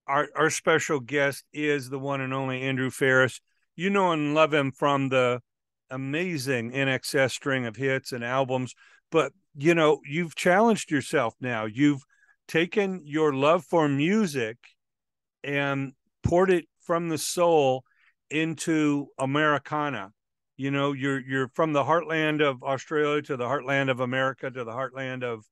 our special guest is the one and only Andrew Farris. You know and love him from the amazing INXS string of hits and albums, but you've challenged yourself now. You've taken your love for music and poured it from the soul into Americana. You're from the heartland of Australia to the heartland of America to the heartland of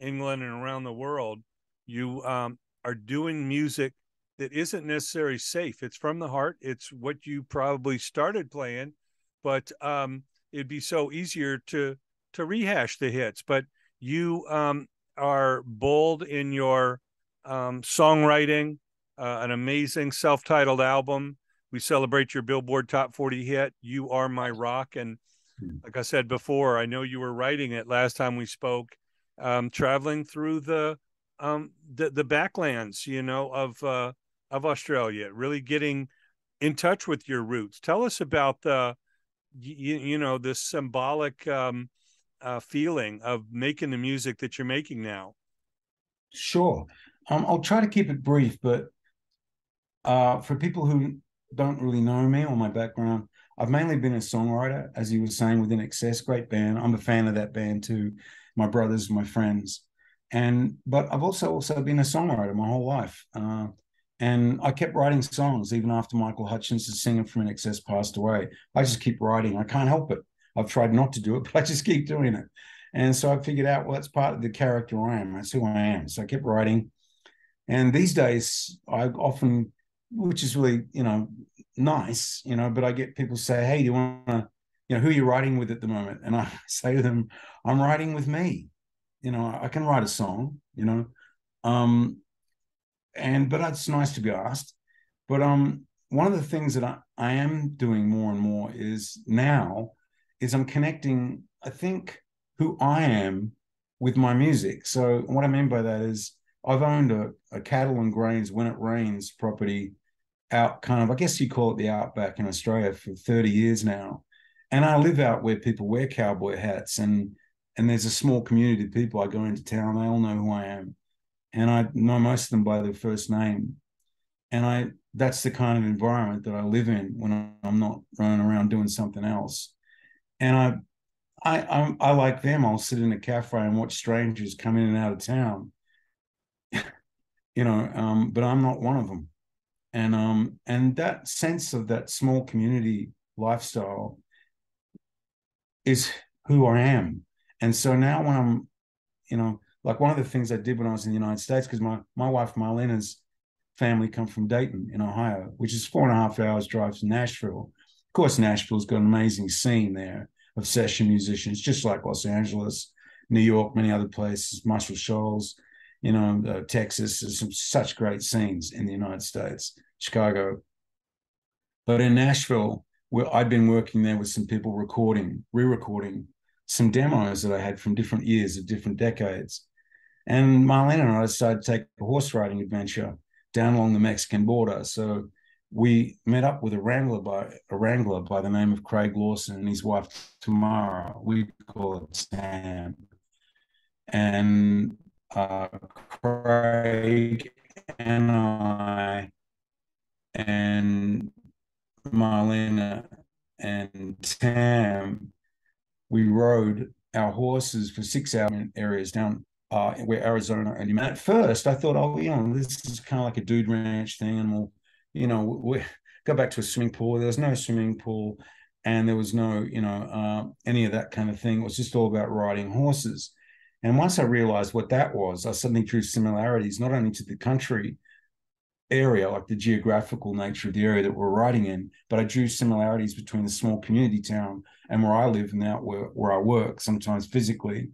England and around the world. You are doing music that isn't necessarily safe. It's from the heart. It's what you probably started playing, but it'd be so easier to rehash the hits. But you are bold in your songwriting, an amazing self-titled album. We celebrate your Billboard Top 40 hit, You Are My Rock. And like I said before, I know you were writing it last time we spoke, traveling through the backlands, of Australia, really getting in touch with your roots. Tell us about this symbolic feeling of making the music that you're making now. Sure. I'll try to keep it brief, but for people who don't really know me or my background, I've mainly been a songwriter, as you were saying, with INXS, great band. I'm a fan of that band too, my brothers, my friends. But I've also been a songwriter my whole life. And I kept writing songs even after Michael Hutchence, the singer from INXS, passed away. I just keep writing. I can't help it. I've tried not to do it, but I just keep doing it. And so I figured out, well, that's part of the character I am. That's who I am. So I kept writing. And these days, I often, which is really, nice, but I get people say, hey, do you want to, who are you writing with at the moment? And I say to them, I'm writing with me. I can write a song, but it's nice to be asked. But one of the things that I am doing more and more is I'm connecting, I think, who I am with my music. So what I mean by that is I've owned a cattle and grains when it rains property out kind of, I guess you call it the outback in Australia, for 30 years now. And I live out where people wear cowboy hats, and there's a small community of people. I go into town, they all know who I am. And I know most of them by their first name. And that's the kind of environment that I live in when I'm not running around doing something else. And I like them. I'll sit in a cafe and watch strangers come in and out of town, but I'm not one of them. And that sense of that small community lifestyle is who I am. And so now when I'm, like one of the things I did when I was in the United States, because my wife Marlena's family come from Dayton in Ohio, which is 4.5 hours drive to Nashville. Of course, Nashville's got an amazing scene there of session musicians, just like Los Angeles, New York, many other places, Muscle Shoals, Texas. There's some such great scenes in the United States, Chicago. But in Nashville, where I'd been working there with some people re-recording some demos that I had from different years of different decades. And Marlene and I decided to take a horse riding adventure down along the Mexican border. So we met up with a wrangler by the name of Craig Lawson and his wife Tamara. We call it Sam. And Craig and I and Marlena and Tam, we rode our horses for 6 hours areas down where Arizona. And at first I thought, oh, this is kind of like a dude ranch thing. And we go back to a swimming pool. There was no swimming pool and there was no, any of that kind of thing. It was just all about riding horses. And once I realized what that was, I suddenly drew similarities, not only to the country area, like the geographical nature of the area that we're riding in, but I drew similarities between the small community town and where I live and out where I work, sometimes physically.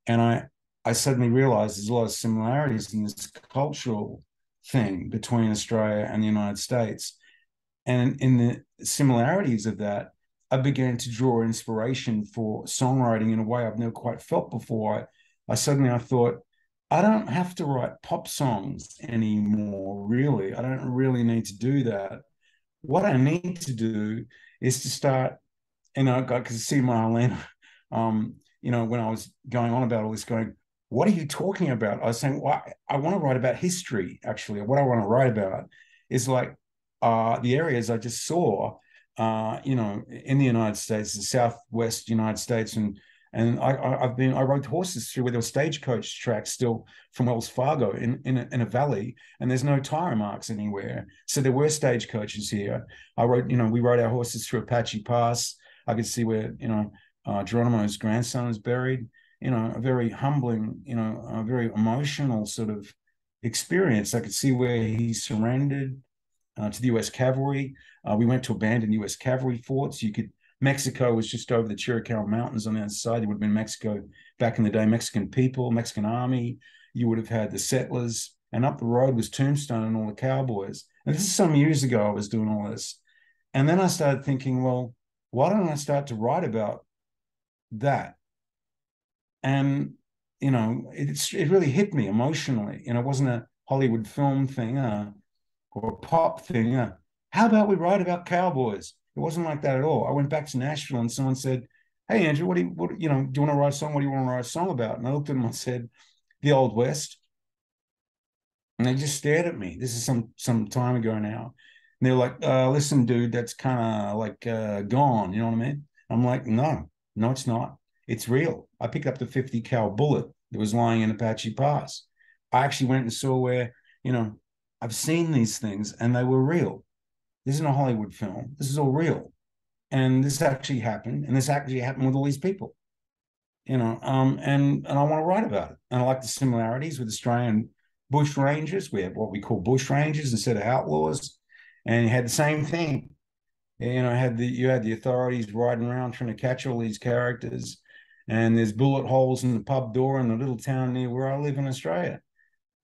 And I suddenly realized there's a lot of similarities in this cultural thing between Australia and the United States. And in the similarities of that, I began to draw inspiration for songwriting in a way I've never quite felt before. I thought, I don't have to write pop songs anymore, really. I don't really need to do that. What I need to do is to start, I could see Marlene, when I was going on about all this, going, what are you talking about? I was saying, well, I want to write about history, actually. What I want to write about is like the areas I just saw, in the United States, the Southwest United States. And I rode horses through where there were stagecoach tracks still from Wells Fargo in a valley, and there's no tire marks anywhere. So there were stagecoaches here. We rode our horses through Apache Pass. I could see where, Geronimo's grandson is buried. A very humbling, a very emotional sort of experience. I could see where he surrendered to the U.S. cavalry. We went to abandoned U.S. cavalry forts. Mexico was just over the Chiricahua Mountains on the other side. It would have been Mexico back in the day, Mexican people, Mexican army. You would have had the settlers, and up the road was Tombstone and all the cowboys. And this is some years ago I was doing all this. And then I started thinking, well, why don't I start to write about that? And it really hit me emotionally. It wasn't a Hollywood film thing or a pop thing. How about we write about cowboys? It wasn't like that at all. I went back to Nashville and someone said, "Hey Andrew, do you want to write a song? What do you want to write a song about?" And I looked at them and said, "The Old West." And they just stared at me. This is some time ago now. And they're like, "Listen, dude, that's kind of like gone." You know what I mean? I'm like, no, it's not. It's real. I picked up the 50 cal bullet that was lying in Apache Pass. I actually went and saw where, I've seen these things and they were real. This isn't a Hollywood film. This is all real. And this actually happened. And this actually happened with all these people, and I want to write about it. And I like the similarities with Australian bush rangers. We have what we call bush rangers instead of outlaws. And you had the same thing. You had the authorities riding around trying to catch all these characters. And there's bullet holes in the pub door in the little town near where I live in Australia.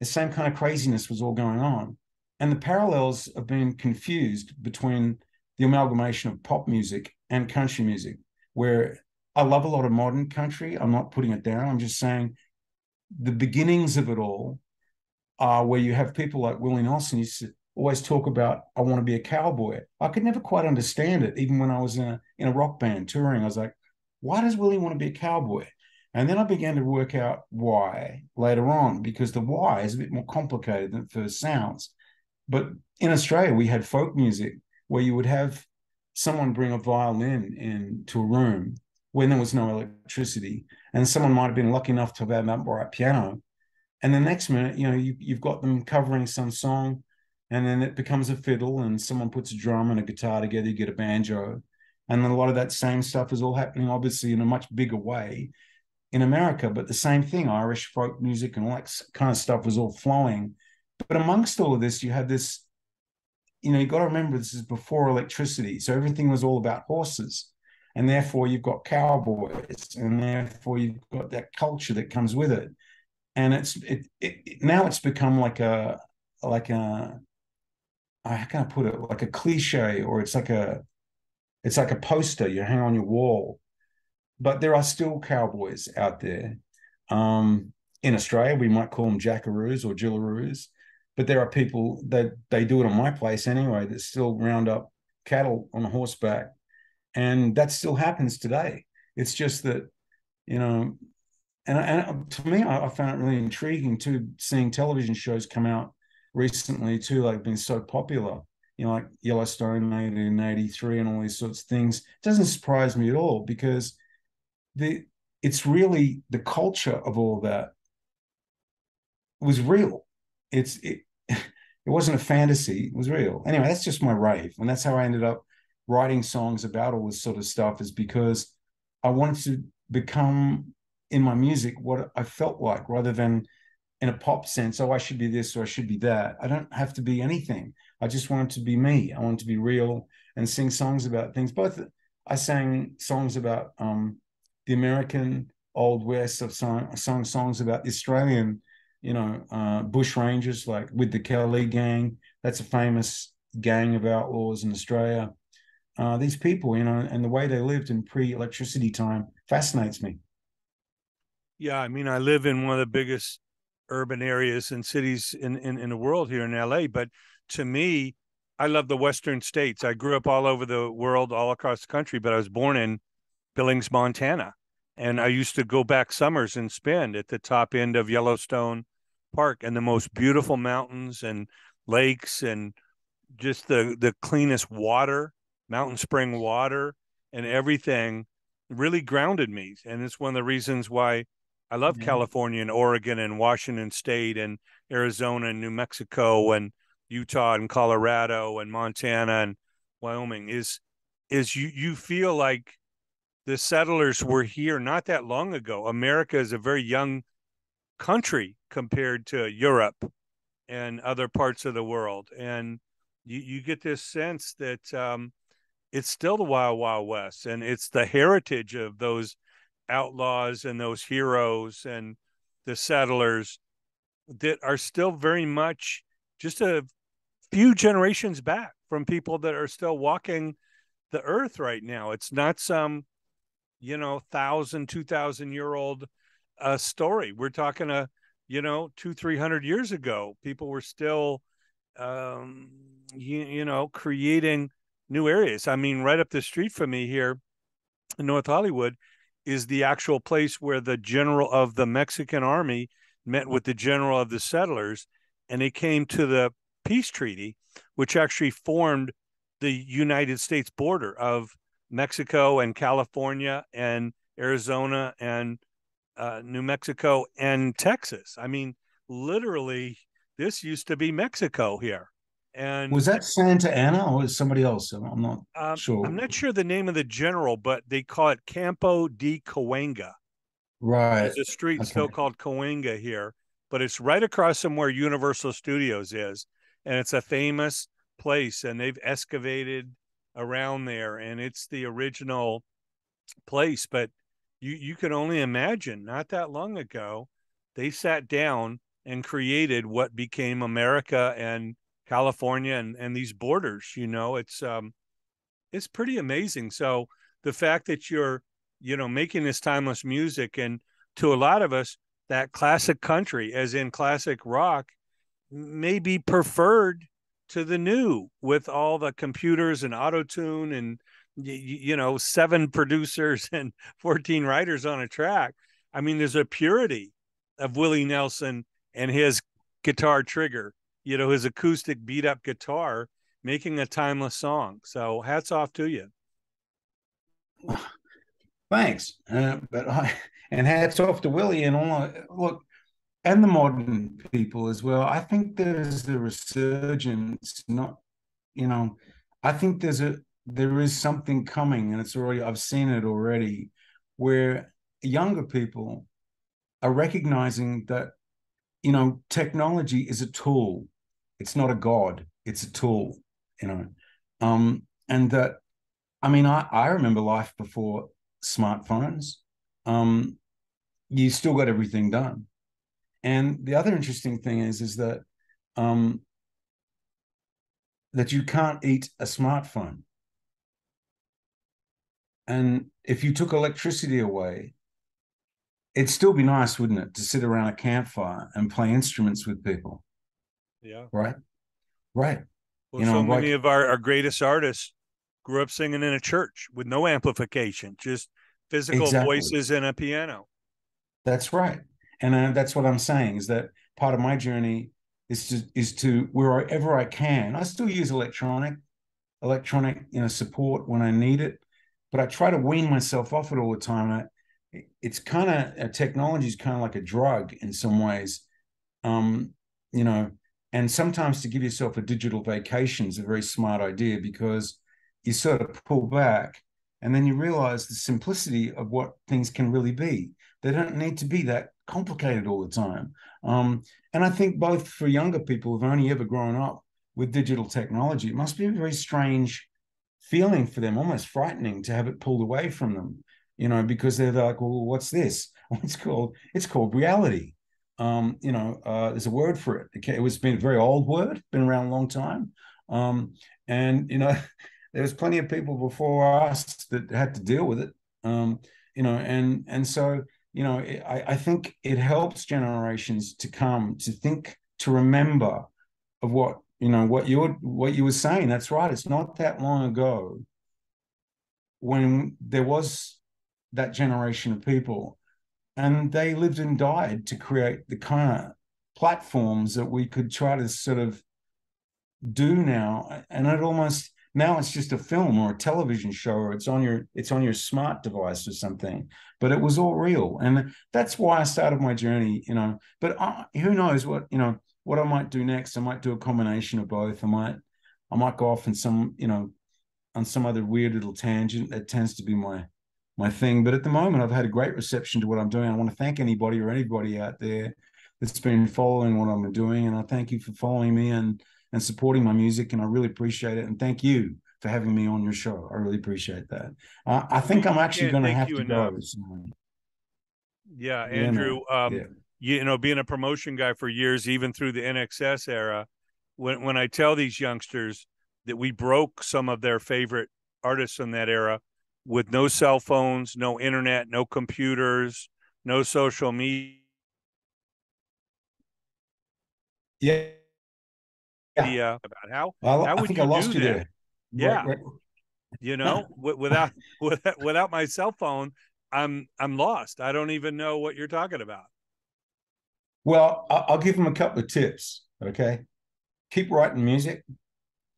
The same kind of craziness was all going on. And the parallels have been confused between the amalgamation of pop music and country music, where I love a lot of modern country. I'm not putting it down. I'm just saying the beginnings of it all are where you have people like Willie Nelson used to always talk about, I want to be a cowboy. I could never quite understand it. Even when I was in a rock band touring, I was like, why does Willie want to be a cowboy? And then I began to work out why later on, because the why is a bit more complicated than it first sounds. But in Australia, we had folk music where you would have someone bring a violin into a room when there was no electricity, and someone might have been lucky enough to have an upright piano. And the next minute, you've got them covering some song, and then it becomes a fiddle, and someone puts a drum and a guitar together, you get a banjo. And then a lot of that same stuff is all happening, obviously, in a much bigger way in America, but the same thing, Irish folk music and all that kind of stuff was all flowing. But amongst all of this, you had this, you got to remember this is before electricity. So everything was all about horses. And therefore you've got cowboys, and therefore you've got that culture that comes with it. And now it's become like a how can I put it, like a cliche, or it's like a poster you hang on your wall. But there are still cowboys out there. In Australia, we might call them jackaroos or jillaroos, but there are people that they do it on my place anyway that still round up cattle on a horseback, and that still happens today. It's just that, and to me, I found it really intriguing too, seeing television shows come out recently too, like being so popular, like Yellowstone made in '83 and all these sorts of things. It doesn't surprise me at all, because it's really the culture of all that was real. It wasn't a fantasy, it was real. Anyway, that's just my rave. And that's how I ended up writing songs about all this sort of stuff, is because I wanted to become in my music what I felt like, rather than in a pop sense, oh, I should be this or I should be that. I don't have to be anything. I just wanted to be me. I wanted to be real and sing songs about things. Both I sang songs about the American Old West. I've sung songs about the Australian, bush rangers, like with the Kelly Gang. That's a famous gang of outlaws in Australia. These people, and the way they lived in pre-electricity time fascinates me. Yeah, I mean, I live in one of the biggest urban areas and cities in the world here in LA, but to me, I love the Western states. I grew up all over the world, all across the country, but I was born in Billings, Montana. And I used to go back summers and spend at the top end of Yellowstone Park, and the most beautiful mountains and lakes, and just the cleanest water, mountain spring water, and everything really grounded me. And it's one of the reasons why I love Yeah. California and Oregon and Washington State and Arizona and New Mexico and Utah and Colorado and Montana and Wyoming is you feel like the settlers were here not that long ago. America is a very young country compared to Europe and other parts of the world. And you get this sense that it's still the Wild Wild West, and it's the heritage of those outlaws and those heroes and the settlers that are still very much just a few generations back from people that are still walking the earth right now. It's not some, 1,000, 2,000 year old story. We're talking 200, 300 years ago. People were still, creating new areas. I mean, right up the street from me here in North Hollywood is the actual place where the general of the Mexican army met with the general of the settlers, and they came to the peace treaty, which actually formed the United States border of Mexico and California and Arizona and New Mexico and Texas. I mean, literally, this used to be Mexico here. And Was that Santa Ana or was somebody else? I'm not I'm sure. not sure the name of the general, but they call it Campo de Cahuenga. Right. There's a street Okay. still called Cahuenga here, but it's right across from where Universal Studios is. And it's a famous place, and they've excavated around there, and it's the original place. But you can only imagine not that long ago, they sat down and created what became America and California and these borders. It's pretty amazing. So the fact that you're, making this timeless music, and to a lot of us, that classic country, as in classic rock, may be preferred to the new with all the computers and auto tune and, 7 producers and 14 writers on a track. I mean, there's a purity of Willie Nelson and his guitar trigger, his acoustic beat up guitar, making a timeless song. So hats off to you. Thanks. And hats off to Willie and all. Look, and the modern people as well. I think there's a resurgence. Not, you know, I think there is something coming, and I've seen it already, where younger people are recognizing that technology is a tool. It's not a god. It's a tool. You know, and that I mean, I remember life before smartphones. Um, you still got everything done. And the other interesting thing is um, that you can't eat a smartphone. And if you took electricity away, it'd still be nice, wouldn't it, to sit around a campfire and play instruments with people, Yeah. right? Right. Well, so many Like of our greatest artists grew up singing in a church with no amplification, just physical exactly. voices and a piano. That's right. And that's what I'm saying is that part of my journey is to wherever I can. I still use electronic support when I need it, but I try to wean myself off it all the time. It's kind of technology is kind of like a drug in some ways, um, you know. And sometimes to give yourself a digital vacation is a very smart idea because you sort of pull back and then you realize the simplicity of what things can really be. They don't need to be that complicated all the time. And I think both for younger people who've only ever grown up with digital technology, it must be a very strange feeling for them, almost frightening to have it pulled away from them, because they're like, well, what's this? It's called reality. There's a word for it. It was been a very old word, been around a long time. And there was plenty of people before us that had to deal with it. And so I think it helps generations to come to think, to remember of what you were saying. That's right. It's not that long ago when there was that generation of people, and they lived and died to create the kind of platforms that we could try to sort of do now. And it almost, now it's just a film or a television show, or it's on your smart device or something, but it was all real. And that's why I started my journey, but who knows what I might do next. I might do a combination of both. I might go off in some, on some other weird little tangent. That tends to be my thing. But at the moment, I've had a great reception to what I'm doing. I want to thank anybody out there that's been following what I'm doing, and I thank you for following me and supporting my music, and I really appreciate it. And thank you for having me on your show. I really appreciate that. I think I'm actually Can't going to thank have you to enough. go. So, Yeah, yeah, Andrew. man. Yeah. Being a promotion guy for years, even through the INXS era, when I tell these youngsters that we broke some of their favorite artists in that era with no cell phones, no internet, no computers, no social Yeah. Yeah. media, about how I would think I you do lost you that? there. Right, Yeah, right. without without my cell phone, I'm lost. I don't even know what you're talking about. Well, I'll give them a couple of tips. Okay. Keep writing music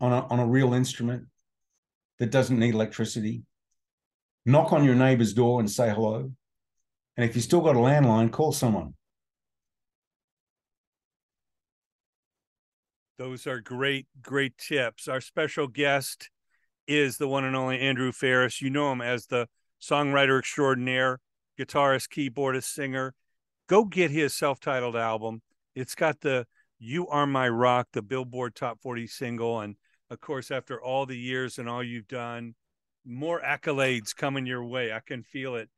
on a real instrument that doesn't need electricity. Knock on your neighbor's door and say hello. And if you still got a landline, call someone. Those are great, great tips. Our special guest is the one and only Andrew Farris. You know him as the songwriter extraordinaire, guitarist, keyboardist, singer. Go get his self-titled album. It's got the "You Are My Rock," the Billboard Top 40 single, and of course, after all the years and all you've done, more accolades coming your way. I can feel it.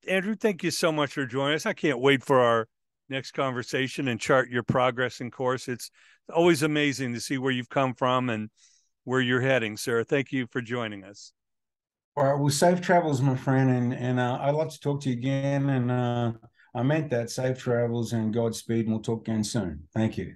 Andrew, thank you so much for joining us. I can't wait for our next conversation and chart your progress and course. It's always amazing to see where you've come from and where you're heading, sir. Thank you for joining us. All right. Well, safe travels, my friend. And I'd love to talk to you again. And I meant that, safe travels and Godspeed. And we'll talk again soon. Thank you.